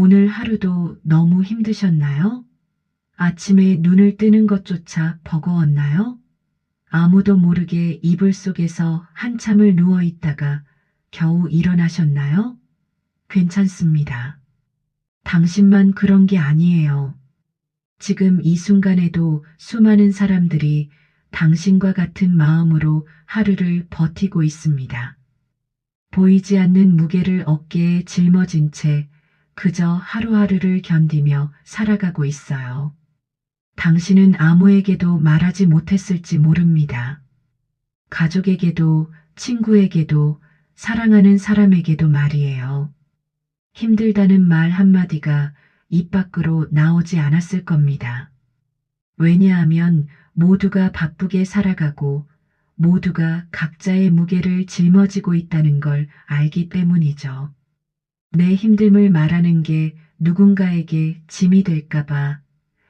오늘 하루도 너무 힘드셨나요? 아침에 눈을 뜨는 것조차 버거웠나요? 아무도 모르게 이불 속에서 한참을 누워 있다가 겨우 일어나셨나요? 괜찮습니다. 당신만 그런 게 아니에요. 지금 이 순간에도 수많은 사람들이 당신과 같은 마음으로 하루를 버티고 있습니다. 보이지 않는 무게를 어깨에 짊어진 채 그저 하루하루를 견디며 살아가고 있어요. 당신은 아무에게도 말하지 못했을지 모릅니다. 가족에게도, 친구에게도, 사랑하는 사람에게도 말이에요. 힘들다는 말 한마디가 입 밖으로 나오지 않았을 겁니다. 왜냐하면 모두가 바쁘게 살아가고 모두가 각자의 무게를 짊어지고 있다는 걸 알기 때문이죠. 내 힘듦을 말하는 게 누군가에게 짐이 될까봐,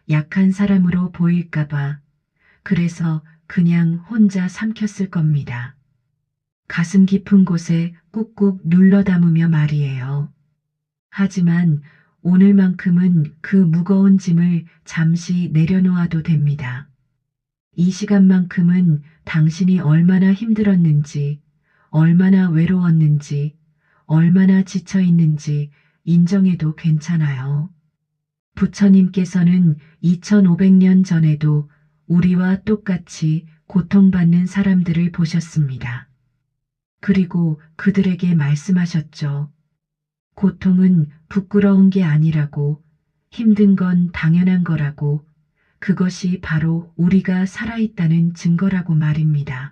약한 사람으로 보일까봐, 그래서 그냥 혼자 삼켰을 겁니다. 가슴 깊은 곳에 꾹꾹 눌러 담으며 말이에요. 하지만 오늘만큼은 그 무거운 짐을 잠시 내려놓아도 됩니다. 이 시간만큼은 당신이 얼마나 힘들었는지, 얼마나 외로웠는지, 얼마나 지쳐 있는지 인정해도 괜찮아요. 부처님께서는 2500년 전에도 우리와 똑같이 고통받는 사람들을 보셨습니다. 그리고 그들에게 말씀하셨죠. 고통은 부끄러운 게 아니라고, 힘든 건 당연한 거라고, 그것이 바로 우리가 살아있다는 증거라고 말입니다.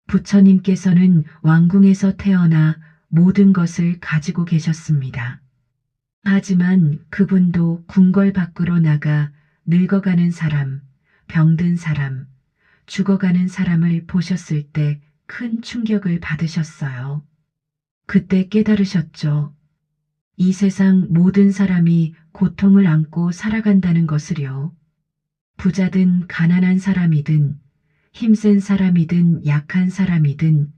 부처님께서는 왕궁에서 태어나 모든 것을 가지고 계셨습니다. 하지만 그분도 궁궐 밖으로 나가 늙어가는 사람, 병든 사람, 죽어가는 사람을 보셨을 때 큰 충격을 받으셨어요. 그때 깨달으셨죠. 이 세상 모든 사람이 고통을 안고 살아간다는 것을요. 부자든 가난한 사람이든 힘센 사람이든 약한 사람이든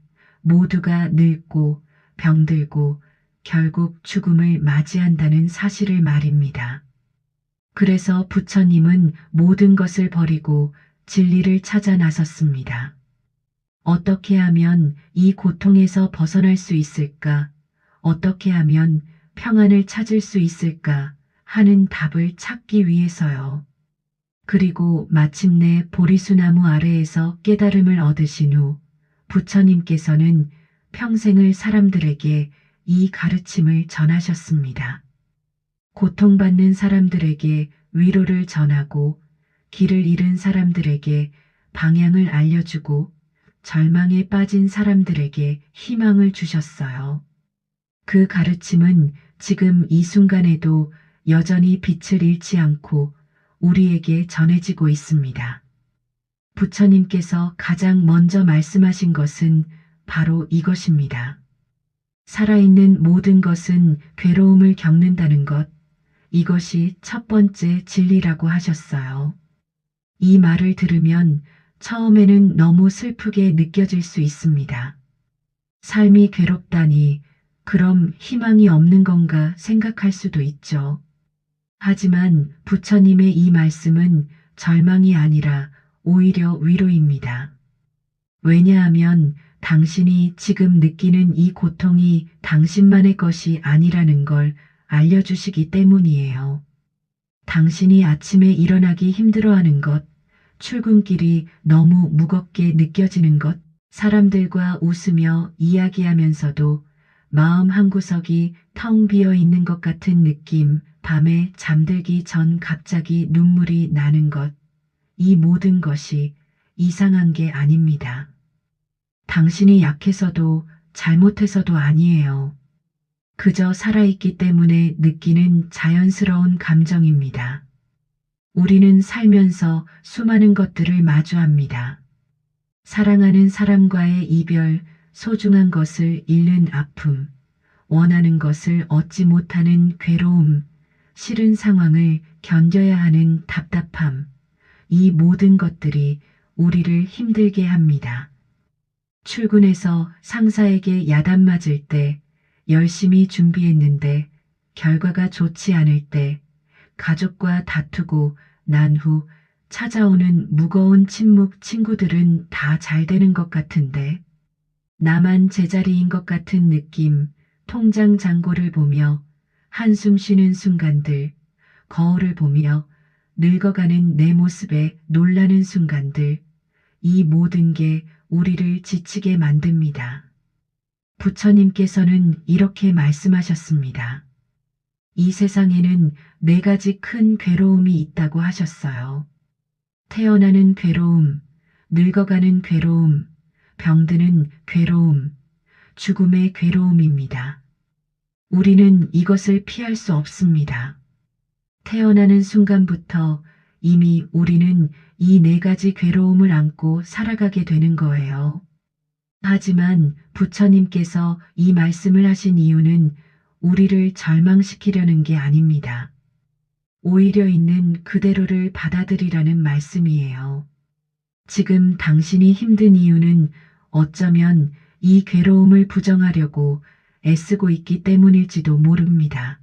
모두가 늙고 병들고 결국 죽음을 맞이한다는 사실을 말입니다. 그래서 부처님은 모든 것을 버리고 진리를 찾아 나섰습니다. 어떻게 하면 이 고통에서 벗어날 수 있을까? 어떻게 하면 평안을 찾을 수 있을까? 하는 답을 찾기 위해서요. 그리고 마침내 보리수나무 아래에서 깨달음을 얻으신 후 부처님께서는 평생을 사람들에게 이 가르침을 전하셨습니다. 고통받는 사람들에게 위로를 전하고 길을 잃은 사람들에게 방향을 알려주고 절망에 빠진 사람들에게 희망을 주셨어요. 그 가르침은 지금 이 순간에도 여전히 빛을 잃지 않고 우리에게 전해지고 있습니다. 부처님께서 가장 먼저 말씀하신 것은 바로 이것입니다. 살아있는 모든 것은 괴로움을 겪는다는 것, 이것이 첫 번째 진리라고 하셨어요. 이 말을 들으면 처음에는 너무 슬프게 느껴질 수 있습니다. 삶이 괴롭다니, 그럼 희망이 없는 건가 생각할 수도 있죠. 하지만 부처님의 이 말씀은 절망이 아니라 오히려 위로입니다. 왜냐하면 당신이 지금 느끼는 이 고통이 당신만의 것이 아니라는 걸 알려주시기 때문이에요. 당신이 아침에 일어나기 힘들어하는 것, 출근길이 너무 무겁게 느껴지는 것, 사람들과 웃으며 이야기하면서도 마음 한구석이 텅 비어 있는 것 같은 느낌, 밤에 잠들기 전 갑자기 눈물이 나는 것, 이 모든 것이 이상한 게 아닙니다. 당신이 약해서도 잘못해서도 아니에요. 그저 살아있기 때문에 느끼는 자연스러운 감정입니다. 우리는 살면서 수많은 것들을 마주합니다. 사랑하는 사람과의 이별, 소중한 것을 잃는 아픔, 원하는 것을 얻지 못하는 괴로움, 싫은 상황을 견뎌야 하는 답답함, 이 모든 것들이 우리를 힘들게 합니다. 출근해서 상사에게 야단 맞을 때 열심히 준비했는데 결과가 좋지 않을 때, 가족과 다투고 난 후 찾아오는 무거운 침묵 친구들은 다 잘 되는 것 같은데, 나만 제자리인 것 같은 느낌, 통장 잔고를 보며 한숨 쉬는 순간들, 거울을 보며 늙어가는 내 모습에 놀라는 순간들, 이 모든 게 우리를 지치게 만듭니다. 부처님께서는 이렇게 말씀하셨습니다. 이 세상에는 네 가지 큰 괴로움이 있다고 하셨어요. 태어나는 괴로움, 늙어가는 괴로움, 병드는 괴로움, 죽음의 괴로움입니다. 우리는 이것을 피할 수 없습니다. 태어나는 순간부터 이미 우리는 이 네 가지 괴로움을 안고 살아가게 되는 거예요. 하지만 부처님께서 이 말씀을 하신 이유는 우리를 절망시키려는 게 아닙니다. 오히려 있는 그대로를 받아들이라는 말씀이에요. 지금 당신이 힘든 이유는 어쩌면 이 괴로움을 부정하려고 애쓰고 있기 때문일지도 모릅니다.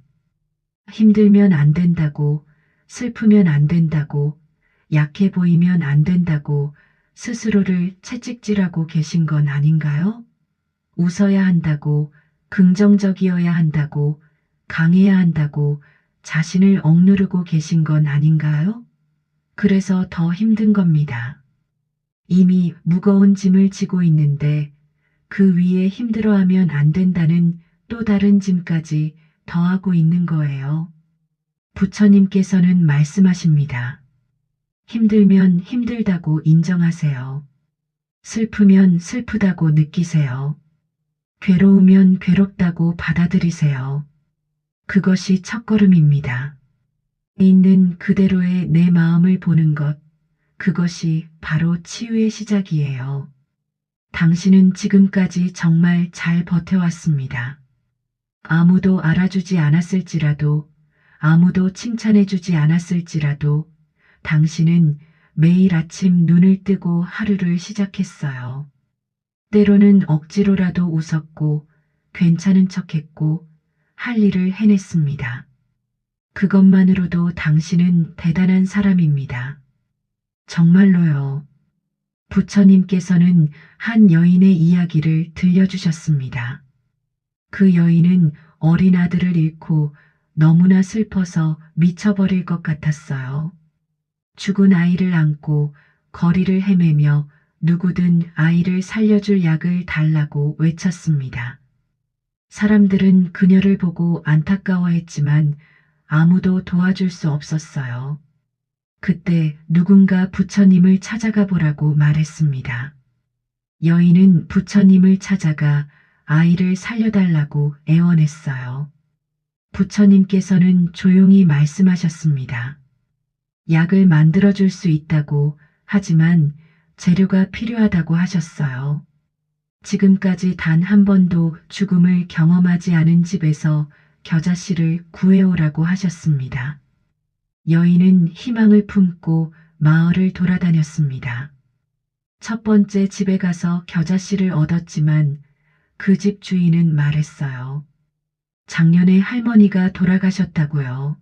힘들면 안 된다고, 슬프면 안 된다고, 약해 보이면 안 된다고 스스로를 채찍질하고 계신 건 아닌가요? 웃어야 한다고, 긍정적이어야 한다고, 강해야 한다고 자신을 억누르고 계신 건 아닌가요? 그래서 더 힘든 겁니다. 이미 무거운 짐을 지고 있는데 그 위에 힘들어하면 안 된다는 또 다른 짐까지 더하고 있는 거예요. 부처님께서는 말씀하십니다. 힘들면 힘들다고 인정하세요. 슬프면 슬프다고 느끼세요. 괴로우면 괴롭다고 받아들이세요. 그것이 첫걸음입니다. 있는 그대로의 내 마음을 보는 것, 그것이 바로 치유의 시작이에요. 당신은 지금까지 정말 잘 버텨왔습니다. 아무도 알아주지 않았을지라도, 아무도 칭찬해주지 않았을지라도, 당신은 매일 아침 눈을 뜨고 하루를 시작했어요. 때로는 억지로라도 웃었고, 괜찮은 척했고, 할 일을 해냈습니다. 그것만으로도 당신은 대단한 사람입니다. 정말로요. 부처님께서는 한 여인의 이야기를 들려주셨습니다. 그 여인은 어린 아들을 잃고 너무나 슬퍼서 미쳐버릴 것 같았어요. 죽은 아이를 안고 거리를 헤매며 누구든 아이를 살려줄 약을 달라고 외쳤습니다. 사람들은 그녀를 보고 안타까워했지만 아무도 도와줄 수 없었어요. 그때 누군가 부처님을 찾아가 보라고 말했습니다. 여인은 부처님을 찾아가 아이를 살려달라고 애원했어요. 부처님께서는 조용히 말씀하셨습니다. 약을 만들어줄 수 있다고, 하지만 재료가 필요하다고 하셨어요. 지금까지 단 한 번도 죽음을 경험하지 않은 집에서 겨자씨를 구해오라고 하셨습니다. 여인은 희망을 품고 마을을 돌아다녔습니다. 첫 번째 집에 가서 겨자씨를 얻었지만 그 집 주인은 말했어요. 작년에 할머니가 돌아가셨다고요.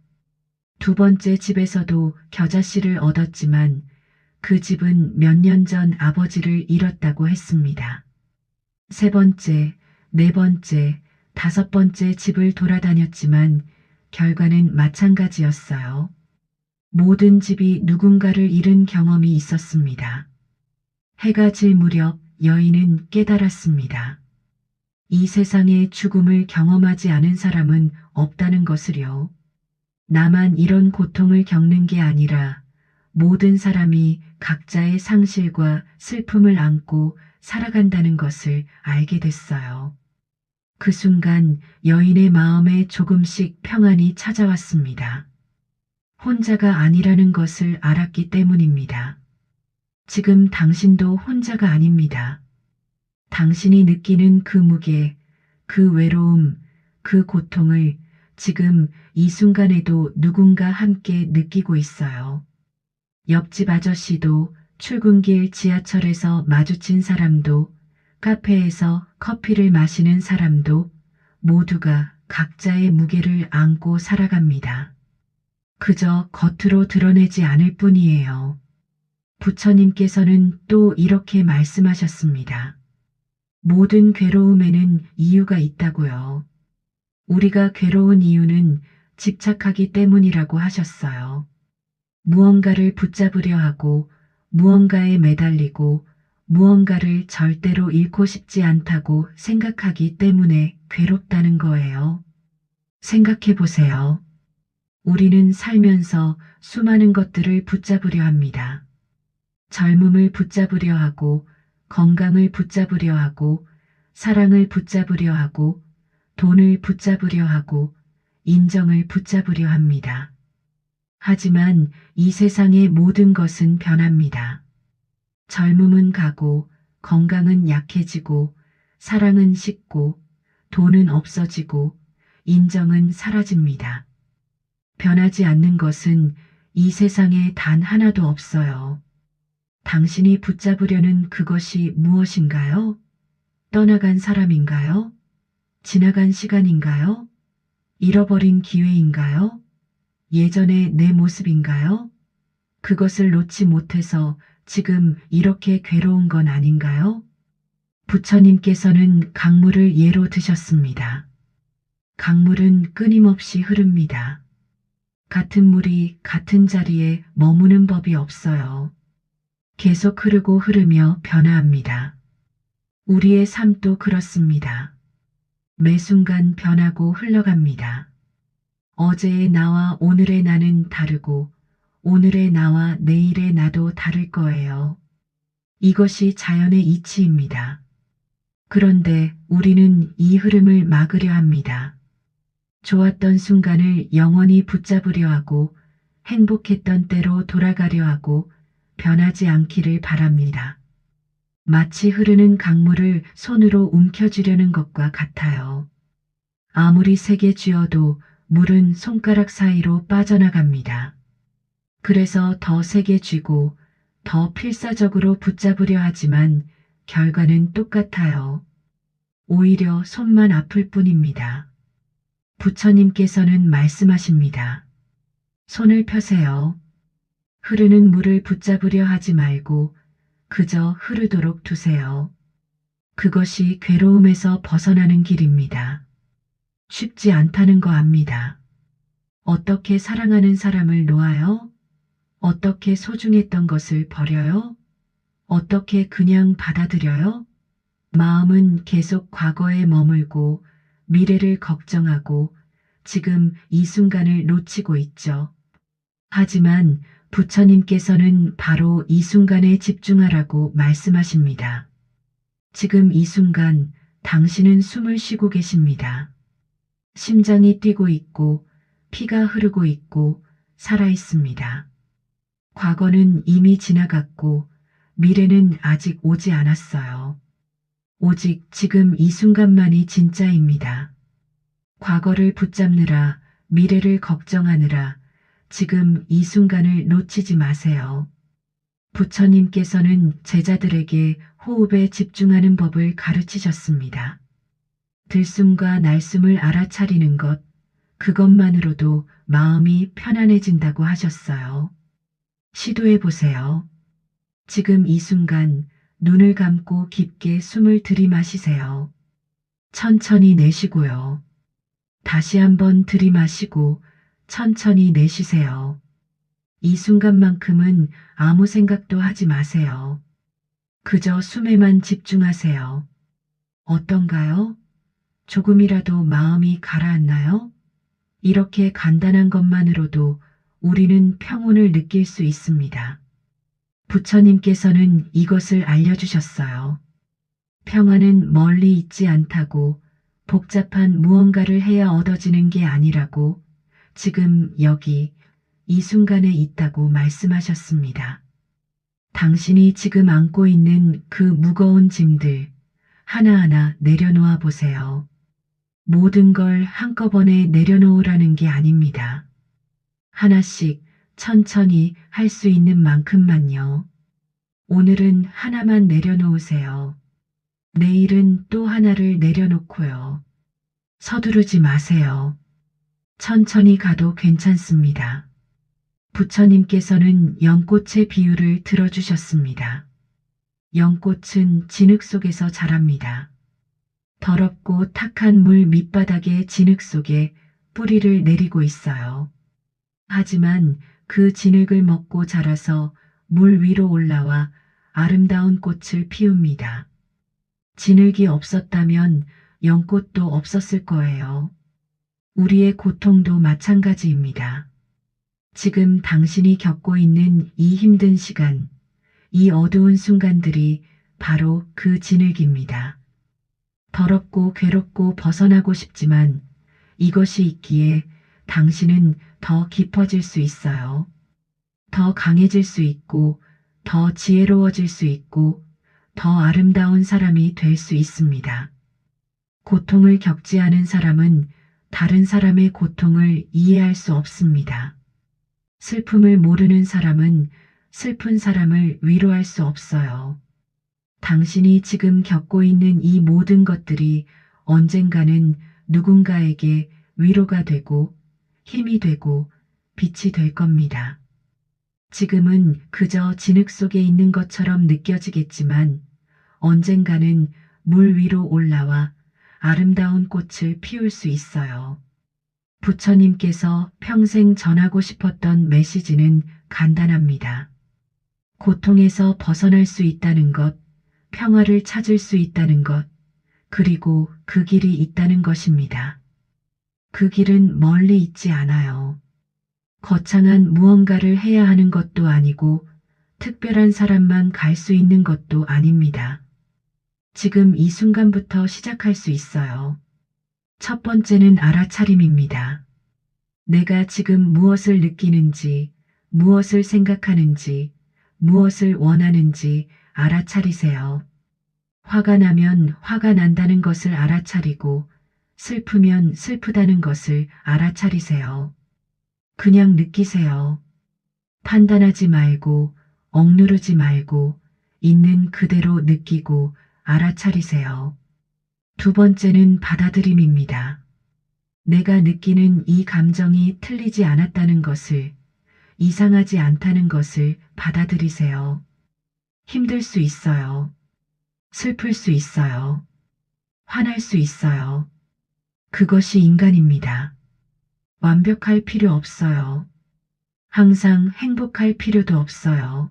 두 번째 집에서도 겨자씨를 얻었지만 그 집은 몇 년 전 아버지를 잃었다고 했습니다. 세 번째, 네 번째, 다섯 번째 집을 돌아다녔지만 결과는 마찬가지였어요. 모든 집이 누군가를 잃은 경험이 있었습니다. 해가 질 무렵 여인은 깨달았습니다. 이 세상에 죽음을 경험하지 않은 사람은 없다는 것을요. 나만 이런 고통을 겪는 게 아니라 모든 사람이 각자의 상실과 슬픔을 안고 살아간다는 것을 알게 됐어요. 그 순간 여인의 마음에 조금씩 평안이 찾아왔습니다. 혼자가 아니라는 것을 알았기 때문입니다. 지금 당신도 혼자가 아닙니다. 당신이 느끼는 그 무게, 그 외로움, 그 고통을 지금 이 순간에도 누군가 함께 느끼고 있어요. 옆집 아저씨도, 출근길 지하철에서 마주친 사람도, 카페에서 커피를 마시는 사람도 모두가 각자의 무게를 안고 살아갑니다. 그저 겉으로 드러내지 않을 뿐이에요. 부처님께서는 또 이렇게 말씀하셨습니다. 모든 괴로움에는 이유가 있다고요. 우리가 괴로운 이유는 집착하기 때문이라고 하셨어요. 무언가를 붙잡으려 하고 무언가에 매달리고 무언가를 절대로 잃고 싶지 않다고 생각하기 때문에 괴롭다는 거예요. 생각해 보세요. 우리는 살면서 수많은 것들을 붙잡으려 합니다. 젊음을 붙잡으려 하고 건강을 붙잡으려 하고 사랑을 붙잡으려 하고 돈을 붙잡으려 하고 인정을 붙잡으려 합니다. 하지만 이 세상의 모든 것은 변합니다. 젊음은 가고 건강은 약해지고 사랑은 식고 돈은 없어지고 인정은 사라집니다. 변하지 않는 것은 이 세상에 단 하나도 없어요. 당신이 붙잡으려는 그것이 무엇인가요? 떠나간 사람인가요? 지나간 시간인가요? 잃어버린 기회인가요? 예전의 내 모습인가요? 그것을 놓지 못해서 지금 이렇게 괴로운 건 아닌가요? 부처님께서는 강물을 예로 드셨습니다. 강물은 끊임없이 흐릅니다. 같은 물이 같은 자리에 머무는 법이 없어요. 계속 흐르고 흐르며 변화합니다. 우리의 삶도 그렇습니다. 매 순간 변하고 흘러갑니다. 어제의 나와 오늘의 나는 다르고 오늘의 나와 내일의 나도 다를 거예요. 이것이 자연의 이치입니다. 그런데 우리는 이 흐름을 막으려 합니다. 좋았던 순간을 영원히 붙잡으려 하고 행복했던 때로 돌아가려 하고 변하지 않기를 바랍니다. 마치 흐르는 강물을 손으로 움켜쥐려는 것과 같아요. 아무리 세게 쥐어도 물은 손가락 사이로 빠져나갑니다. 그래서 더 세게 쥐고 더 필사적으로 붙잡으려 하지만 결과는 똑같아요. 오히려 손만 아플 뿐입니다. 부처님께서는 말씀하십니다. 손을 펴세요. 흐르는 물을 붙잡으려 하지 말고 그저 흐르도록 두세요. 그것이 괴로움에서 벗어나는 길입니다. 쉽지 않다는 거 압니다. 어떻게 사랑하는 사람을 놓아요? 어떻게 소중했던 것을 버려요? 어떻게 그냥 받아들여요? 마음은 계속 과거에 머물고 미래를 걱정하고 지금 이 순간을 놓치고 있죠. 하지만 부처님께서는 바로 이 순간에 집중하라고 말씀하십니다. 지금 이 순간 당신은 숨을 쉬고 계십니다. 심장이 뛰고 있고 피가 흐르고 있고 살아 있습니다. 과거는 이미 지나갔고 미래는 아직 오지 않았어요. 오직 지금 이 순간만이 진짜입니다. 과거를 붙잡느라 미래를 걱정하느라 지금 이 순간을 놓치지 마세요. 부처님께서는 제자들에게 호흡에 집중하는 법을 가르치셨습니다. 들숨과 날숨을 알아차리는 것, 그것만으로도 마음이 편안해진다고 하셨어요. 시도해 보세요. 지금 이 순간 눈을 감고 깊게 숨을 들이마시세요. 천천히 내쉬고요. 다시 한번 들이마시고 천천히 내쉬세요. 이 순간만큼은 아무 생각도 하지 마세요. 그저 숨에만 집중하세요. 어떤가요? 조금이라도 마음이 가라앉나요? 이렇게 간단한 것만으로도 우리는 평온을 느낄 수 있습니다. 부처님께서는 이것을 알려주셨어요. 평안은 멀리 있지 않다고 복잡한 무언가를 해야 얻어지는 게 아니라고 지금 여기 이 순간에 있다고 말씀하셨습니다. 당신이 지금 안고 있는 그 무거운 짐들 하나하나 내려놓아 보세요. 모든 걸 한꺼번에 내려놓으라는 게 아닙니다. 하나씩 천천히 할 수 있는 만큼만요. 오늘은 하나만 내려놓으세요. 내일은 또 하나를 내려놓고요. 서두르지 마세요. 천천히 가도 괜찮습니다. 부처님께서는 연꽃의 비유를 들어주셨습니다. 연꽃은 진흙 속에서 자랍니다. 더럽고 탁한 물 밑바닥의 진흙 속에 뿌리를 내리고 있어요. 하지만 그 진흙을 먹고 자라서 물 위로 올라와 아름다운 꽃을 피웁니다. 진흙이 없었다면 연꽃도 없었을 거예요. 우리의 고통도 마찬가지입니다. 지금 당신이 겪고 있는 이 힘든 시간, 이 어두운 순간들이 바로 그 진흙입니다. 더럽고 괴롭고 벗어나고 싶지만 이것이 있기에 당신은 더 깊어질 수 있어요. 더 강해질 수 있고, 더 지혜로워질 수 있고, 더 아름다운 사람이 될 수 있습니다. 고통을 겪지 않은 사람은 다른 사람의 고통을 이해할 수 없습니다. 슬픔을 모르는 사람은 슬픈 사람을 위로할 수 없어요. 당신이 지금 겪고 있는 이 모든 것들이 언젠가는 누군가에게 위로가 되고 힘이 되고 빛이 될 겁니다. 지금은 그저 진흙 속에 있는 것처럼 느껴지겠지만 언젠가는 물 위로 올라와 아름다운 꽃을 피울 수 있어요. 부처님께서 평생 전하고 싶었던 메시지는 간단합니다. 고통에서 벗어날 수 있다는 것, 평화를 찾을 수 있다는 것, 그리고 그 길이 있다는 것입니다. 그 길은 멀리 있지 않아요. 거창한 무언가를 해야 하는 것도 아니고 특별한 사람만 갈 수 있는 것도 아닙니다. 지금 이 순간부터 시작할 수 있어요. 첫 번째는 알아차림입니다. 내가 지금 무엇을 느끼는지, 무엇을 생각하는지, 무엇을 원하는지 알아차리세요. 화가 나면 화가 난다는 것을 알아차리고 슬프면 슬프다는 것을 알아차리세요. 그냥 느끼세요. 판단하지 말고 억누르지 말고 있는 그대로 느끼고 알아차리세요. 두 번째는 받아들임입니다. 내가 느끼는 이 감정이 틀리지 않았다는 것을, 이상하지 않다는 것을 받아들이세요. 힘들 수 있어요. 슬플 수 있어요. 화날 수 있어요. 그것이 인간입니다. 완벽할 필요 없어요. 항상 행복할 필요도 없어요.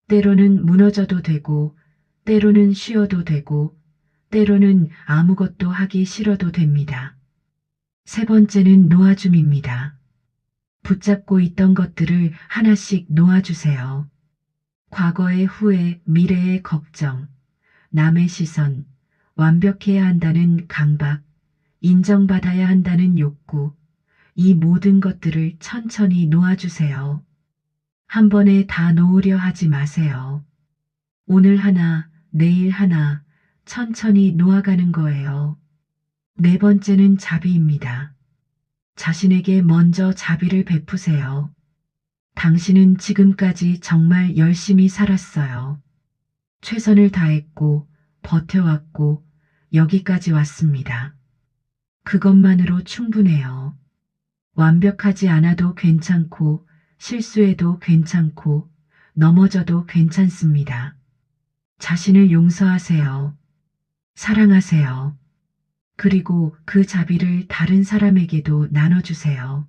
때로는 무너져도 되고, 때로는 쉬어도 되고, 때로는 아무것도 하기 싫어도 됩니다. 세 번째는 놓아줌입니다. 붙잡고 있던 것들을 하나씩 놓아주세요. 과거의 후회, 미래의 걱정, 남의 시선, 완벽해야 한다는 강박, 인정받아야 한다는 욕구, 이 모든 것들을 천천히 놓아주세요. 한 번에 다 놓으려 하지 마세요. 오늘 하나, 내일 하나, 천천히 놓아가는 거예요. 네 번째는 자비입니다. 자신에게 먼저 자비를 베푸세요. 당신은 지금까지 정말 열심히 살았어요. 최선을 다했고, 버텨왔고, 여기까지 왔습니다. 그것만으로 충분해요. 완벽하지 않아도 괜찮고, 실수해도 괜찮고, 넘어져도 괜찮습니다. 자신을 용서하세요. 사랑하세요. 그리고 그 자비를 다른 사람에게도 나눠주세요.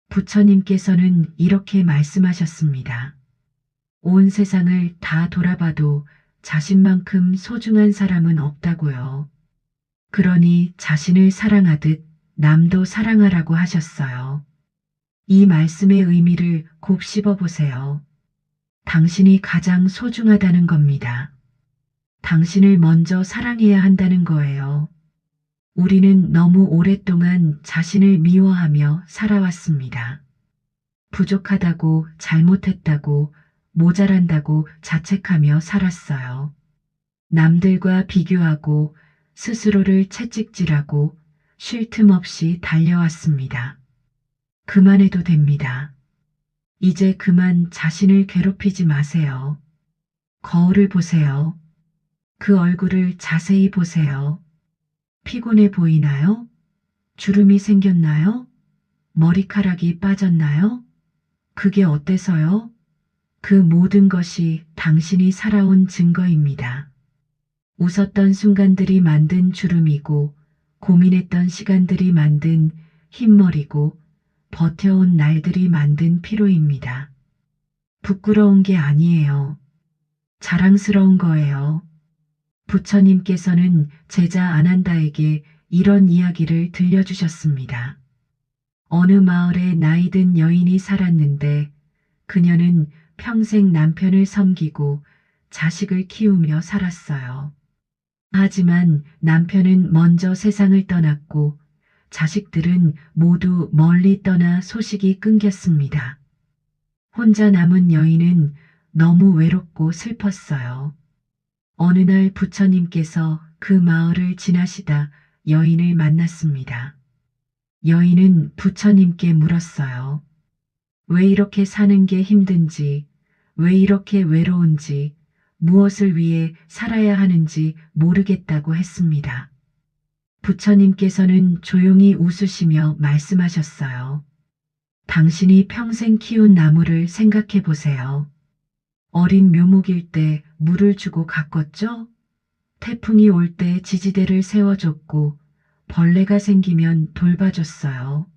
부처님께서는 이렇게 말씀하셨습니다. 온 세상을 다 돌아봐도 자신만큼 소중한 사람은 없다고요. 그러니 자신을 사랑하듯 남도 사랑하라고 하셨어요. 이 말씀의 의미를 곱씹어 보세요. 당신이 가장 소중하다는 겁니다. 당신을 먼저 사랑해야 한다는 거예요. 우리는 너무 오랫동안 자신을 미워하며 살아왔습니다. 부족하다고, 잘못했다고, 모자란다고 자책하며 살았어요. 남들과 비교하고 스스로를 채찍질하고 쉴 틈 없이 달려왔습니다. 그만해도 됩니다. 이제 그만 자신을 괴롭히지 마세요. 거울을 보세요. 그 얼굴을 자세히 보세요. 피곤해 보이나요? 주름이 생겼나요? 머리카락이 빠졌나요? 그게 어때서요? 그 모든 것이 당신이 살아온 증거입니다. 웃었던 순간들이 만든 주름이고, 고민했던 시간들이 만든 흰머리고, 버텨온 날들이 만든 피로입니다. 부끄러운 게 아니에요. 자랑스러운 거예요. 부처님께서는 제자 아난다에게 이런 이야기를 들려주셨습니다. 어느 마을에 나이든 여인이 살았는데 그녀는 평생 남편을 섬기고 자식을 키우며 살았어요. 하지만 남편은 먼저 세상을 떠났고 자식들은 모두 멀리 떠나 소식이 끊겼습니다. 혼자 남은 여인은 너무 외롭고 슬펐어요. 어느 날 부처님께서 그 마을을 지나시다 여인을 만났습니다. 여인은 부처님께 물었어요. 왜 이렇게 사는 게 힘든지, 왜 이렇게 외로운지, 무엇을 위해 살아야 하는지 모르겠다고 했습니다. 부처님께서는 조용히 웃으시며 말씀하셨어요. 당신이 평생 키운 나무를 생각해 보세요. 어린 묘목일 때 물을 주고 가꿨죠? 태풍이 올 때 지지대를 세워줬고 벌레가 생기면 돌봐줬어요.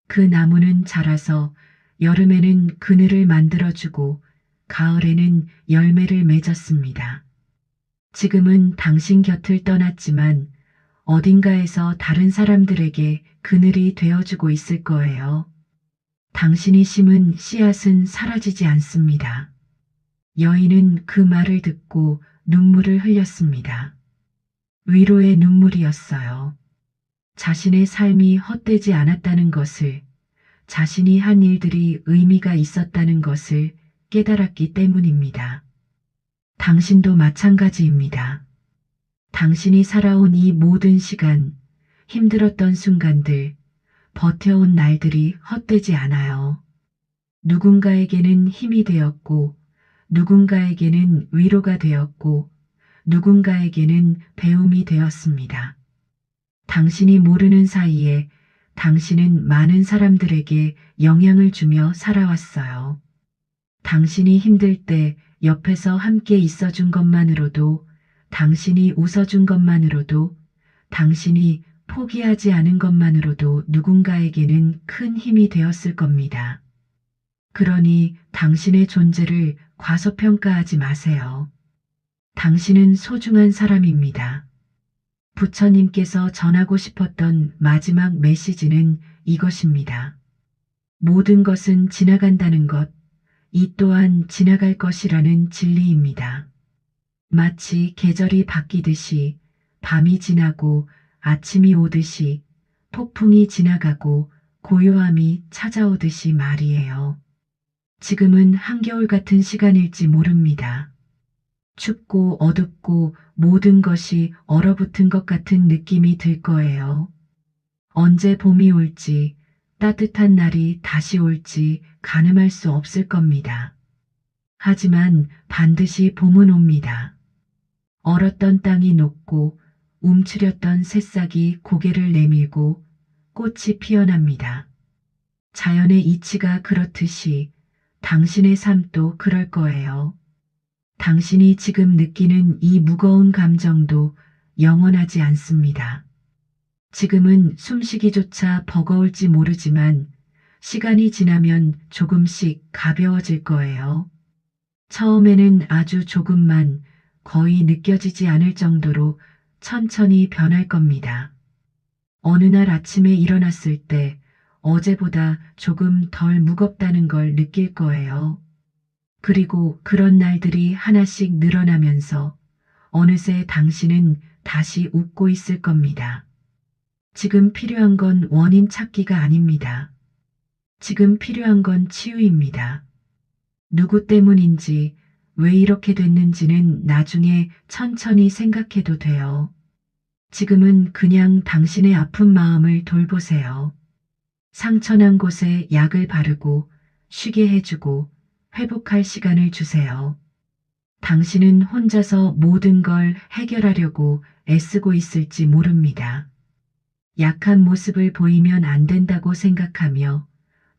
그 나무는 자라서 여름에는 그늘을 만들어주고 가을에는 열매를 맺었습니다. 지금은 당신 곁을 떠났지만 어딘가에서 다른 사람들에게 그늘이 되어주고 있을 거예요. 당신이 심은 씨앗은 사라지지 않습니다. 여인은 그 말을 듣고 눈물을 흘렸습니다. 위로의 눈물이었어요. 자신의 삶이 헛되지 않았다는 것을, 자신이 한 일들이 의미가 있었다는 것을 깨달았기 때문입니다. 당신도 마찬가지입니다. 당신이 살아온 이 모든 시간, 힘들었던 순간들, 버텨온 날들이 헛되지 않아요. 누군가에게는 힘이 되었고, 누군가에게는 위로가 되었고, 누군가에게는 배움이 되었습니다. 당신이 모르는 사이에 당신은 많은 사람들에게 영향을 주며 살아왔어요. 당신이 힘들 때 옆에서 함께 있어준 것만으로도, 당신이 웃어준 것만으로도, 당신이 포기하지 않은 것만으로도 누군가에게는 큰 힘이 되었을 겁니다. 그러니 당신의 존재를 과소평가하지 마세요. 당신은 소중한 사람입니다. 부처님께서 전하고 싶었던 마지막 메시지는 이것입니다. 모든 것은 지나간다는 것, 이 또한 지나갈 것이라는 진리입니다. 마치 계절이 바뀌듯이 밤이 지나고 아침이 오듯이 폭풍이 지나가고 고요함이 찾아오듯이 말이에요. 지금은 한겨울 같은 시간일지 모릅니다. 춥고 어둡고 모든 것이 얼어붙은 것 같은 느낌이 들 거예요. 언제 봄이 올지, 따뜻한 날이 다시 올지 가늠할 수 없을 겁니다. 하지만 반드시 봄은 옵니다. 얼었던 땅이 녹고 움츠렸던 새싹이 고개를 내밀고 꽃이 피어납니다. 자연의 이치가 그렇듯이 당신의 삶도 그럴 거예요. 당신이 지금 느끼는 이 무거운 감정도 영원하지 않습니다. 지금은 숨쉬기조차 버거울지 모르지만 시간이 지나면 조금씩 가벼워질 거예요. 처음에는 아주 조금만, 거의 느껴지지 않을 정도로 천천히 변할 겁니다. 어느 날 아침에 일어났을 때 어제보다 조금 덜 무겁다는 걸 느낄 거예요. 그리고 그런 날들이 하나씩 늘어나면서 어느새 당신은 다시 웃고 있을 겁니다. 지금 필요한 건 원인 찾기가 아닙니다. 지금 필요한 건 치유입니다. 누구 때문인지, 왜 이렇게 됐는지는 나중에 천천히 생각해도 돼요. 지금은 그냥 당신의 아픈 마음을 돌보세요. 상처난 곳에 약을 바르고 쉬게 해주고 회복할 시간을 주세요. 당신은 혼자서 모든 걸 해결하려고 애쓰고 있을지 모릅니다. 약한 모습을 보이면 안 된다고 생각하며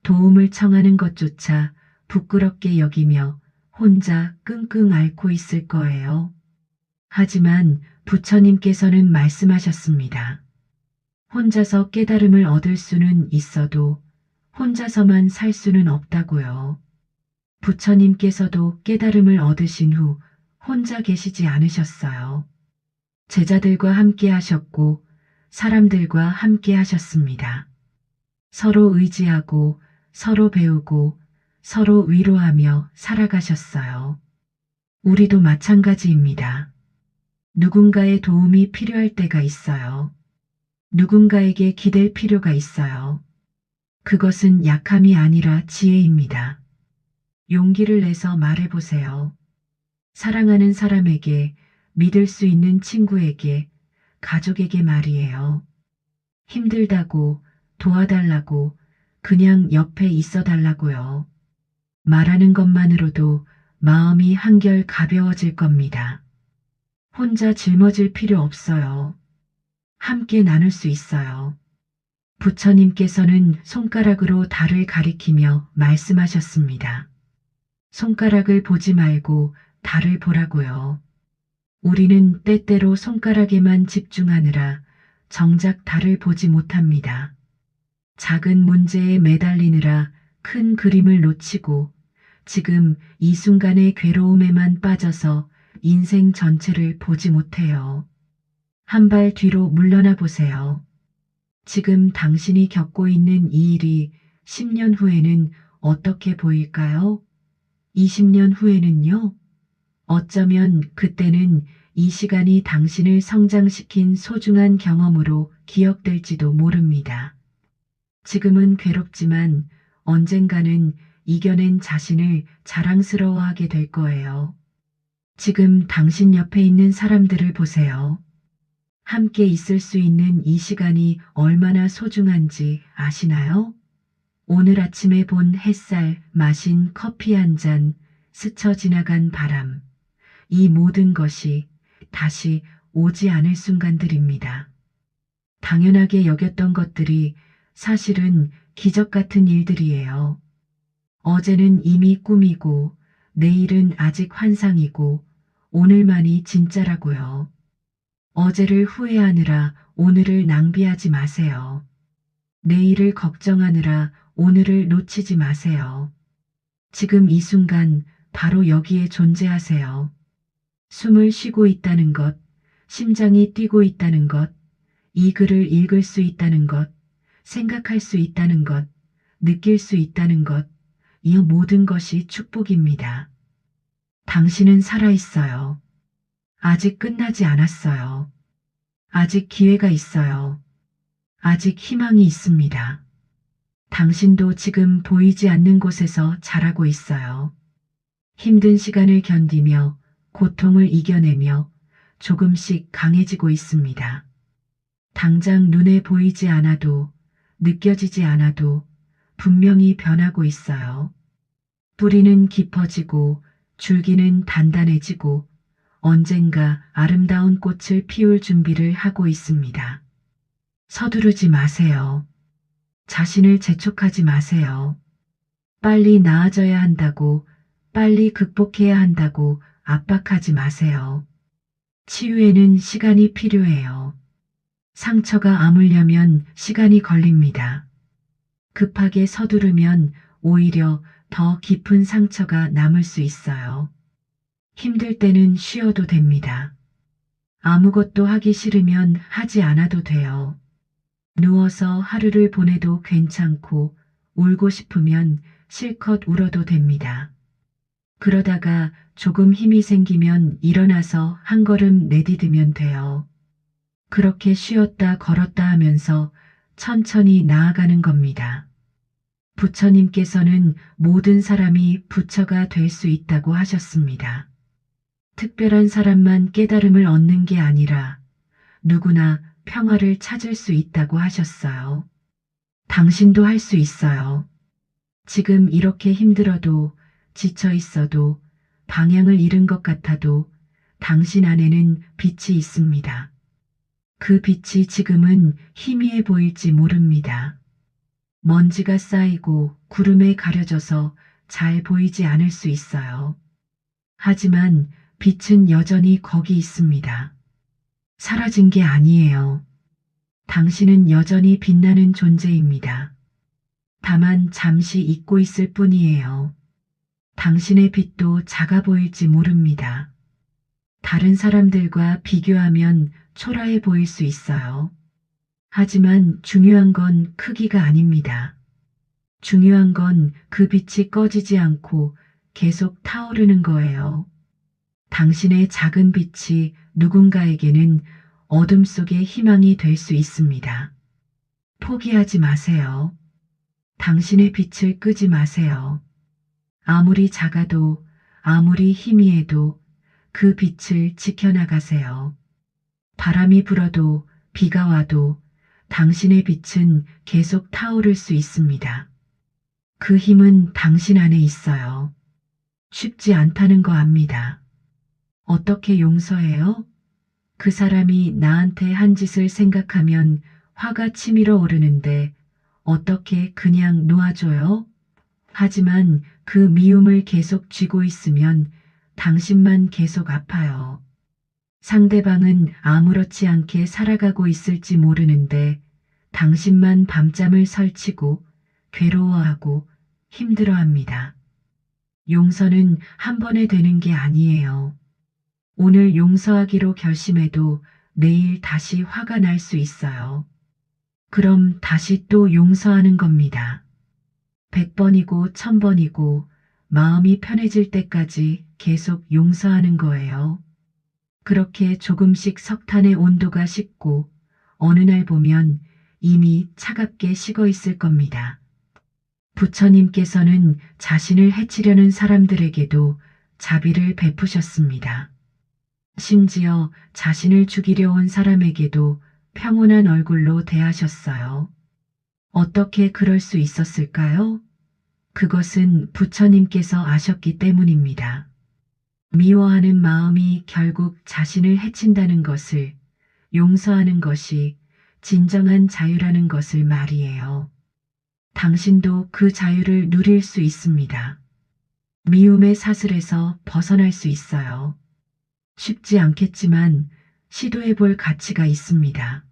도움을 청하는 것조차 부끄럽게 여기며 혼자 끙끙 앓고 있을 거예요. 하지만 부처님께서는 말씀하셨습니다. 혼자서 깨달음을 얻을 수는 있어도 혼자서만 살 수는 없다고요. 부처님께서도 깨달음을 얻으신 후 혼자 계시지 않으셨어요. 제자들과 함께 하셨고 사람들과 함께 하셨습니다. 서로 의지하고 서로 배우고 서로 위로하며 살아가셨어요. 우리도 마찬가지입니다. 누군가의 도움이 필요할 때가 있어요. 누군가에게 기댈 필요가 있어요. 그것은 약함이 아니라 지혜입니다. 용기를 내서 말해보세요. 사랑하는 사람에게, 믿을 수 있는 친구에게, 가족에게 말이에요. 힘들다고, 도와달라고, 그냥 옆에 있어 달라고요. 말하는 것만으로도 마음이 한결 가벼워질 겁니다. 혼자 짊어질 필요 없어요. 함께 나눌 수 있어요. 부처님께서는 손가락으로 달을 가리키며 말씀하셨습니다. 손가락을 보지 말고 달을 보라고요. 우리는 때때로 손가락에만 집중하느라 정작 달을 보지 못합니다. 작은 문제에 매달리느라 큰 그림을 놓치고 지금 이 순간의 괴로움에만 빠져서 인생 전체를 보지 못해요. 한 발 뒤로 물러나 보세요. 지금 당신이 겪고 있는 이 일이 10년 후에는 어떻게 보일까요? 20년 후에는요? 어쩌면 그때는 이 시간이 당신을 성장시킨 소중한 경험으로 기억될지도 모릅니다. 지금은 괴롭지만 언젠가는 이겨낸 자신을 자랑스러워하게 될 거예요. 지금 당신 옆에 있는 사람들을 보세요. 함께 있을 수 있는 이 시간이 얼마나 소중한지 아시나요? 오늘 아침에 본 햇살, 마신 커피 한 잔, 스쳐 지나간 바람, 이 모든 것이 다시 오지 않을 순간들입니다. 당연하게 여겼던 것들이 사실은 기적 같은 일들이에요. 어제는 이미 꿈이고, 내일은 아직 환상이고, 오늘만이 진짜라고요. 어제를 후회하느라 오늘을 낭비하지 마세요. 내일을 걱정하느라 오늘을 놓치지 마세요. 지금 이 순간 바로 여기에 존재하세요. 숨을 쉬고 있다는 것, 심장이 뛰고 있다는 것, 이 글을 읽을 수 있다는 것, 생각할 수 있다는 것, 느낄 수 있다는 것, 이 모든 것이 축복입니다. 당신은 살아있어요. 아직 끝나지 않았어요. 아직 기회가 있어요. 아직 희망이 있습니다. 당신도 지금 보이지 않는 곳에서 자라고 있어요. 힘든 시간을 견디며 고통을 이겨내며 조금씩 강해지고 있습니다. 당장 눈에 보이지 않아도 느껴지지 않아도 분명히 변하고 있어요. 뿌리는 깊어지고 줄기는 단단해지고 언젠가 아름다운 꽃을 피울 준비를 하고 있습니다. 서두르지 마세요. 자신을 재촉하지 마세요. 빨리 나아져야 한다고, 빨리 극복해야 한다고 압박하지 마세요. 치유에는 시간이 필요해요. 상처가 아물려면 시간이 걸립니다. 급하게 서두르면 오히려 더 깊은 상처가 남을 수 있어요. 힘들 때는 쉬어도 됩니다. 아무것도 하기 싫으면 하지 않아도 돼요. 누워서 하루를 보내도 괜찮고 울고 싶으면 실컷 울어도 됩니다. 그러다가 조금 힘이 생기면 일어나서 한 걸음 내디디면 돼요. 그렇게 쉬었다 걸었다 하면서 천천히 나아가는 겁니다. 부처님께서는 모든 사람이 부처가 될 수 있다고 하셨습니다. 특별한 사람만 깨달음을 얻는 게 아니라 누구나 평화를 찾을 수 있다고 하셨어요. 당신도 할 수 있어요. 지금 이렇게 힘들어도 지쳐 있어도 방향을 잃은 것 같아도 당신 안에는 빛이 있습니다. 그 빛이 지금은 희미해 보일지 모릅니다. 먼지가 쌓이고 구름에 가려져서 잘 보이지 않을 수 있어요. 하지만 빛은 여전히 거기 있습니다. 사라진 게 아니에요. 당신은 여전히 빛나는 존재입니다. 다만 잠시 잊고 있을 뿐이에요. 당신의 빛도 작아 보일지 모릅니다. 다른 사람들과 비교하면 초라해 보일 수 있어요. 하지만 중요한 건 크기가 아닙니다. 중요한 건 그 빛이 꺼지지 않고 계속 타오르는 거예요. 당신의 작은 빛이 누군가에게는 어둠 속의 희망이 될 수 있습니다. 포기하지 마세요. 당신의 빛을 끄지 마세요. 아무리 작아도 아무리 희미해도 그 빛을 지켜나가세요. 바람이 불어도 비가 와도 당신의 빛은 계속 타오를 수 있습니다. 그 힘은 당신 안에 있어요. 쉽지 않다는 거 압니다. 어떻게 용서해요? 그 사람이 나한테 한 짓을 생각하면 화가 치밀어 오르는데 어떻게 그냥 놓아줘요? 하지만 그 미움을 계속 쥐고 있으면 당신만 계속 아파요. 상대방은 아무렇지 않게 살아가고 있을지 모르는데 당신만 밤잠을 설치고 괴로워하고 힘들어합니다. 용서는 한 번에 되는 게 아니에요. 오늘 용서하기로 결심해도 내일 다시 화가 날 수 있어요. 그럼 다시 또 용서하는 겁니다. 100번이고 1000번이고 마음이 편해질 때까지 계속 용서하는 거예요. 그렇게 조금씩 석탄의 온도가 식고 어느 날 보면 이미 차갑게 식어 있을 겁니다. 부처님께서는 자신을 해치려는 사람들에게도 자비를 베푸셨습니다. 심지어 자신을 죽이려 온 사람에게도 평온한 얼굴로 대하셨어요. 어떻게 그럴 수 있었을까요? 그것은 부처님께서 아셨기 때문입니다. 미워하는 마음이 결국 자신을 해친다는 것을, 용서하는 것이 진정한 자유라는 것을 말이에요. 당신도 그 자유를 누릴 수 있습니다. 미움의 사슬에서 벗어날 수 있어요. 쉽지 않겠지만 시도해 볼 가치가 있습니다.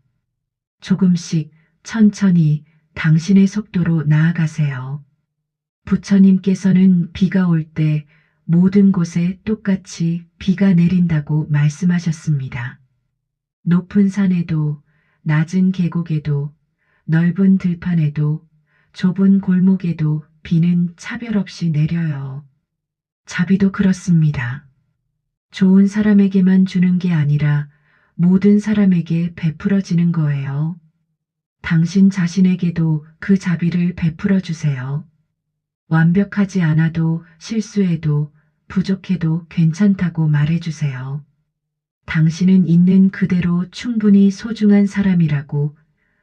조금씩 천천히 당신의 속도로 나아가세요. 부처님께서는 비가 올 때 모든 곳에 똑같이 비가 내린다고 말씀하셨습니다. 높은 산에도 낮은 계곡에도 넓은 들판에도 좁은 골목에도 비는 차별 없이 내려요. 자비도 그렇습니다. 좋은 사람에게만 주는 게 아니라 모든 사람에게 베풀어지는 거예요. 당신 자신에게도 그 자비를 베풀어 주세요. 완벽하지 않아도 실수해도 부족해도 괜찮다고 말해주세요. 당신은 있는 그대로 충분히 소중한 사람이라고,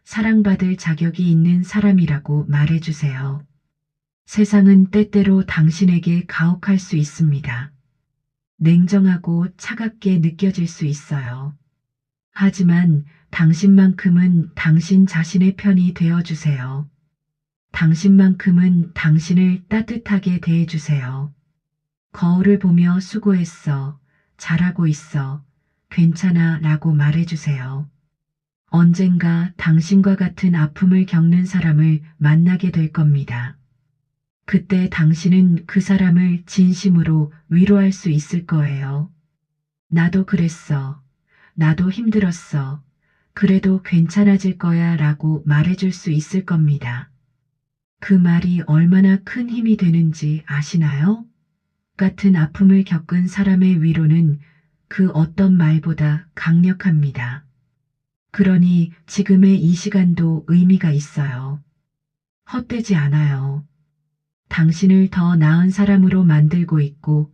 사랑받을 자격이 있는 사람이라고 말해주세요. 세상은 때때로 당신에게 가혹할 수 있습니다. 냉정하고 차갑게 느껴질 수 있어요. 하지만 당신만큼은 당신 자신의 편이 되어주세요. 당신만큼은 당신을 따뜻하게 대해주세요. 거울을 보며 수고했어, 잘하고 있어, 괜찮아 라고 말해주세요. 언젠가 당신과 같은 아픔을 겪는 사람을 만나게 될 겁니다. 그때 당신은 그 사람을 진심으로 위로할 수 있을 거예요. 나도 그랬어. 나도 힘들었어. 그래도 괜찮아질 거야 라고 말해줄 수 있을 겁니다. 그 말이 얼마나 큰 힘이 되는지 아시나요? 같은 아픔을 겪은 사람의 위로는 그 어떤 말보다 강력합니다. 그러니 지금의 이 시간도 의미가 있어요. 헛되지 않아요. 당신을 더 나은 사람으로 만들고 있고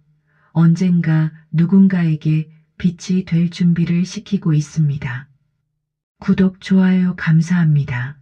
언젠가 누군가에게 빛이 될 준비를 시키고 있습니다. 구독, 좋아요 감사합니다.